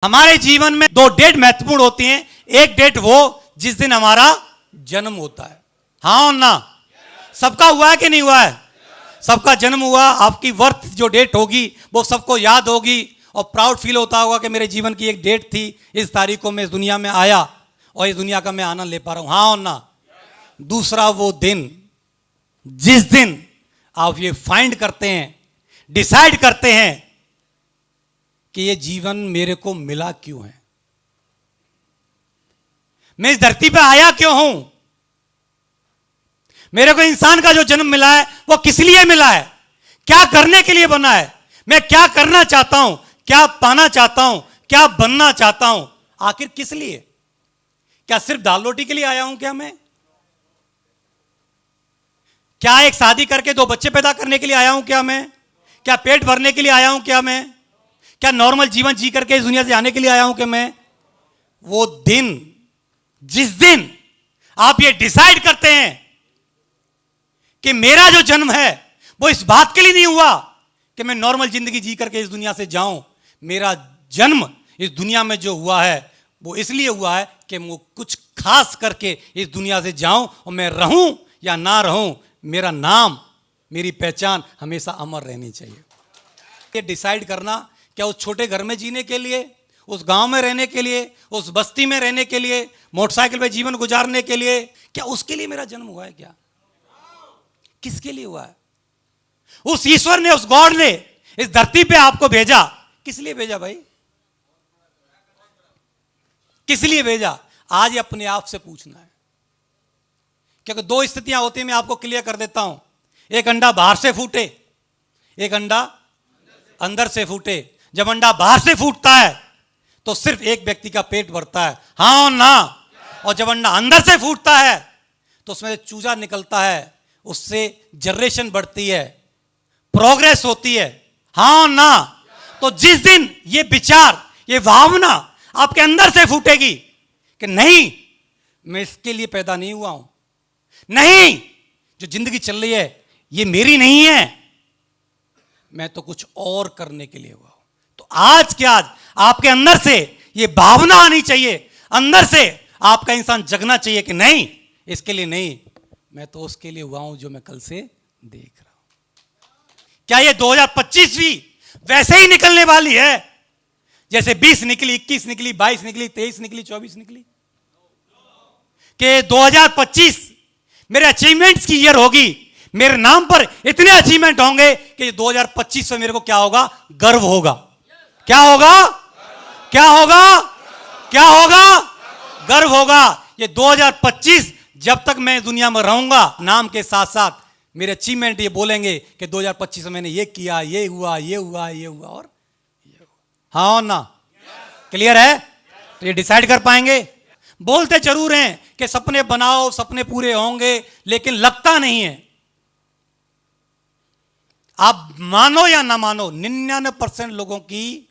हमारे जीवन में दो डेट महत्वपूर्ण होती हैं। एक डेट वो जिस दिन हमारा जन्म होता है, हाँ और ना? सबका हुआ है कि नहीं हुआ है? सबका जन्म हुआ। आपकी बर्थ जो डेट होगी वो सबको याद होगी और प्राउड फील होता होगा कि मेरे जीवन की एक डेट थी, इस तारीख को मैं इस दुनिया में आया और इस दुनिया का मैं आनंद ले पा रहा हूं, हाँ और ना? दूसरा वो दिन जिस दिन आप ये फाइंड करते हैं, डिसाइड करते हैं कि ये जीवन मेरे को मिला क्यों है, मैं इस धरती पे आया क्यों हूं, मेरे को इंसान का जो जन्म मिला है वो किस लिए मिला है, क्या करने के लिए बना है, मैं क्या करना चाहता हूं, क्या पाना चाहता हूं, क्या बनना चाहता हूं, आखिर किस लिए? क्या सिर्फ दाल रोटी के लिए आया हूं? क्या एक शादी करके दो बच्चे पैदा करने के लिए आया हूं? क्या पेट भरने के लिए आया हूं? क्या नॉर्मल जीवन जी करके इस दुनिया से आने के लिए आया हूं? वो दिन जिस दिन आप ये डिसाइड करते हैं कि मेरा जो जन्म है वो इस बात के लिए नहीं हुआ कि मैं नॉर्मल जिंदगी जी करके इस दुनिया से जाऊं, मेरा जन्म इस दुनिया में जो हुआ है वो इसलिए हुआ है कि मैं कुछ खास करके इस दुनिया से जाऊं और मैं रहूं या ना रहूं, मेरा नाम, मेरी पहचान हमेशा अमर रहनी चाहिए। ये डिसाइड करना, क्या उस छोटे घर में जीने के लिए, उस गांव में रहने के लिए, उस बस्ती में रहने के लिए, मोटरसाइकिल पे जीवन गुजारने के लिए, क्या उसके लिए मेरा जन्म हुआ है? क्या किसके लिए हुआ है? उस ईश्वर ने, उस गॉड ने इस धरती पे आपको भेजा, किस लिए भेजा भाई? किस लिए भेजा? आज अपने आप से पूछना है। क्योंकि दो स्थितियां होती हैं, मैं आपको क्लियर कर देता हूं। एक अंडा बाहर से फूटे, एक अंडा अंदर से फूटे। जब अंडा बाहर से फूटता है तो सिर्फ एक व्यक्ति का पेट भरता है, हाँ और ना? और जब अंडा अंदर से फूटता है तो उसमें चूजा निकलता है, उससे जनरेशन बढ़ती है, प्रोग्रेस होती है, हाँ और ना? तो जिस दिन ये विचार, ये भावना आपके अंदर से फूटेगी कि नहीं, मैं इसके लिए पैदा नहीं हुआ हूं, नहीं, जो जिंदगी चल रही है ये मेरी नहीं है, मैं तो कुछ और करने के लिए हुआ हूं, तो आज के आज आपके अंदर से ये भावना आनी चाहिए, अंदर से आपका इंसान जगना चाहिए कि नहीं, इसके लिए नहीं, मैं तो उसके लिए हुआ हूं जो मैं कल से देख रहा हूं। क्या ये 2025 भी वैसे ही निकलने वाली है जैसे 20 निकली, 21 निकली, 22 निकली, 23 निकली, 24 निकली? कि 2025 मेरे अचीवमेंट्स की ईयर होगी, मेरे नाम पर इतने अचीवमेंट होंगे कि 2025 में मेरे को क्या होगा? गर्व होगा। क्या होगा? क्या होगा? क्या होगा? गर्व होगा। ये 2025 जब तक मैं दुनिया में रहूंगा, नाम के साथ साथ मेरे अचीवमेंट ये बोलेंगे कि 2025 में मैंने ये किया, ये हुआ, ये हुआ, ये हुआ और ये हुआ, हाँ और ना? क्लियर है? तो ये डिसाइड कर पाएंगे? बोलते जरूर हैं कि सपने बनाओ, सपने पूरे होंगे, लेकिन लगता नहीं है। आप मानो या ना मानो, 99% लोगों की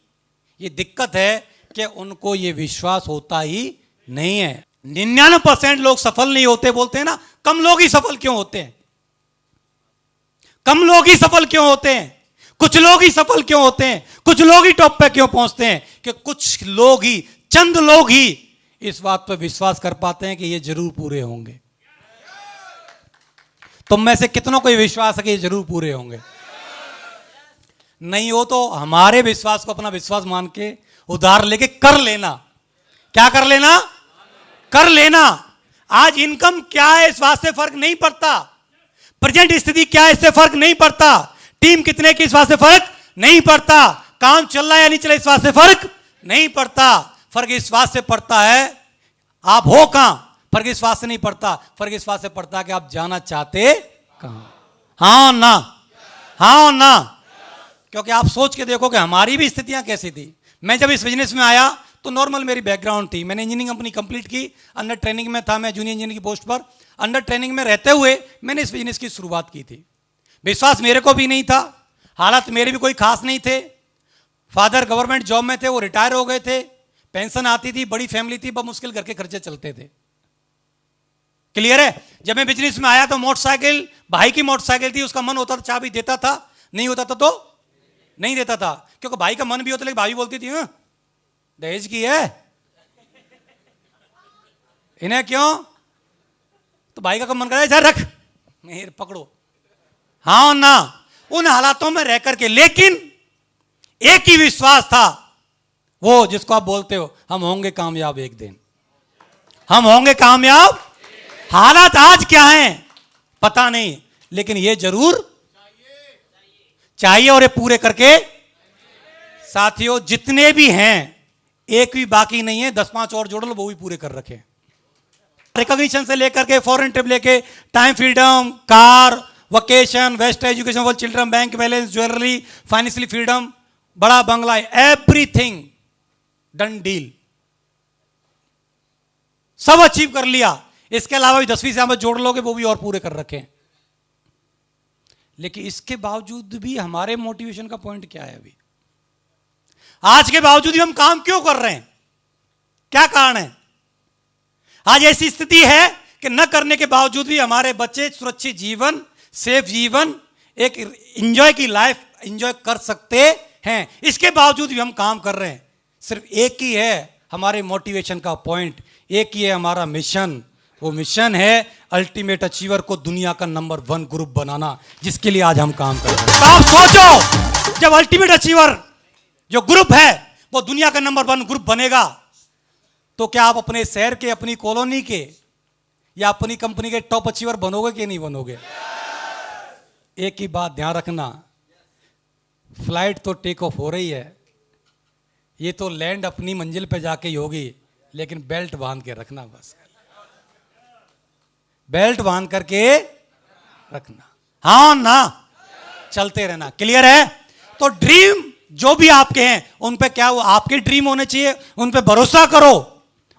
ये दिक्कत है कि उनको ये विश्वास होता ही नहीं है। 99% लोग सफल नहीं होते। बोलते हैं ना, कम लोग ही सफल क्यों होते हैं? कम लोग ही सफल क्यों होते हैं? कुछ लोग ही सफल क्यों होते हैं? कुछ लोग ही टॉप पे क्यों पहुंचते हैं? कि कुछ लोग ही, चंद लोग ही इस बात पर विश्वास कर पाते हैं कि ये जरूर पूरे होंगे। तुम में से कितनों को ये विश्वास है कि ये जरूर पूरे होंगे? नहीं हो तो हमारे विश्वास को अपना विश्वास मान के उधार लेके कर लेना। क्या कर लेना? कर लेना। आज इनकम क्या है इस बात से फर्क नहीं पड़ता, प्रेजेंट स्थिति क्या है इससे फर्क नहीं पड़ता, टीम कितने की इस बात से फर्क नहीं पड़ता, काम चल रहा है या नहीं चल रहा इस बात से फर्क नहीं पड़ता। फर्क इस बात से पड़ता है आप हो कहां। फर्क इस बात से नहीं पड़ता, फर्क इस बात से पड़ता है कि आप जाना चाहते कहां, हाँ ना? हाँ ना? क्योंकि आप सोच के देखो कि हमारी भी स्थितियां कैसी थी। मैं जब इस बिजनेस में आया तो नॉर्मल मेरी बैकग्राउंड थी, मैंने इंजीनियरिंग अपनी कंप्लीट की, अंडर ट्रेनिंग में था, मैं जूनियर इंजीनियर की पोस्ट पर। अंडर ट्रेनिंग में रहते हुए मैंने इस बिजनेस की शुरुआत की थी। विश्वास मेरे को भी नहीं था, हालात मेरे भी कोई खास नहीं थे। फादर गवर्नमेंट जॉब में थे, वो रिटायर हो गए थे, पेंशन आती थी, बड़ी फैमिली थी, बहुत मुश्किल घर के खर्चे चलते थे। क्लियर है? जब मैं बिजनेस में आया तो मोटरसाइकिल, भाई की मोटरसाइकिल थी, उसका मन होता था चाबी देता था, नहीं होता था तो नहीं देता था, क्योंकि भाई का मन भी होता लेकिन भाई बोलती थी दहेज की है। इन्हें क्यों? तो भाई का कब मन करे इधर रख, नहीं पकड़ो। हाँ और ना, उन हालातों में रह करके, लेकिन एक ही विश्वास था, वो जिसको आप बोलते हो हम होंगे कामयाब एक दिन, हम होंगे कामयाब। हालात आज क्या हैं पता नहीं, लेकिन ये जरूर चाहिए और ये पूरे करके। साथियों जितने भी हैं एक भी बाकी नहीं है, 10-5 और जोड़ लो वो भी पूरे कर रखे। रिकॉग्निशन से लेकर के फॉरेन ट्रिप लेके, time freedom, car, vacation, best education for children, bank balance, jewellery, financially freedom, बड़ा बंगला, एवरीथिंग डन डील, सब अचीव कर लिया। इसके अलावा भी 10वीं से आप जोड़ लोगे वो भी और पूरे कर रखे। लेकिन इसके बावजूद भी हमारे मोटिवेशन का पॉइंट क्या है? अभी आज के बावजूद भी हम काम क्यों कर रहे हैं? क्या कारण है? आज ऐसी स्थिति है कि न करने के बावजूद भी हमारे बच्चे सुरक्षित जीवन, सेफ जीवन, एक एंजॉय की लाइफ एंजॉय कर सकते हैं। इसके बावजूद भी हम काम कर रहे हैं। सिर्फ एक ही है हमारे मोटिवेशन का पॉइंट, एक ही है हमारा मिशन। वो मिशन है अल्टीमेट अचीवर को दुनिया का नंबर 1 ग्रुप बनाना, जिसके लिए आज हम काम कर रहे हैं। तो आप सोचो, जब अल्टीमेट अचीवर जो ग्रुप है वो दुनिया का नंबर 1 ग्रुप बनेगा, तो क्या आप अपने शहर के, अपनी कॉलोनी के या अपनी कंपनी के टॉप अचीवर बनोगे कि नहीं बनोगे? एक ही बात ध्यान रखना, फ्लाइट तो टेक ऑफ हो रही है, ये तो लैंड अपनी मंजिल पे जाके ही होगी, लेकिन बेल्ट बांध के रखना, बस बेल्ट बांध करके रखना। हाँ ना, चलते रहना। क्लियर है? तो ड्रीम जो भी आपके हैं उन पे क्या, वो आपके ड्रीम होने चाहिए, उन पे भरोसा करो।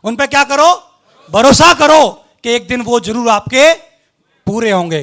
उन पे क्या करो? भरोसा करो कि एक दिन वो जरूर आपके पूरे होंगे।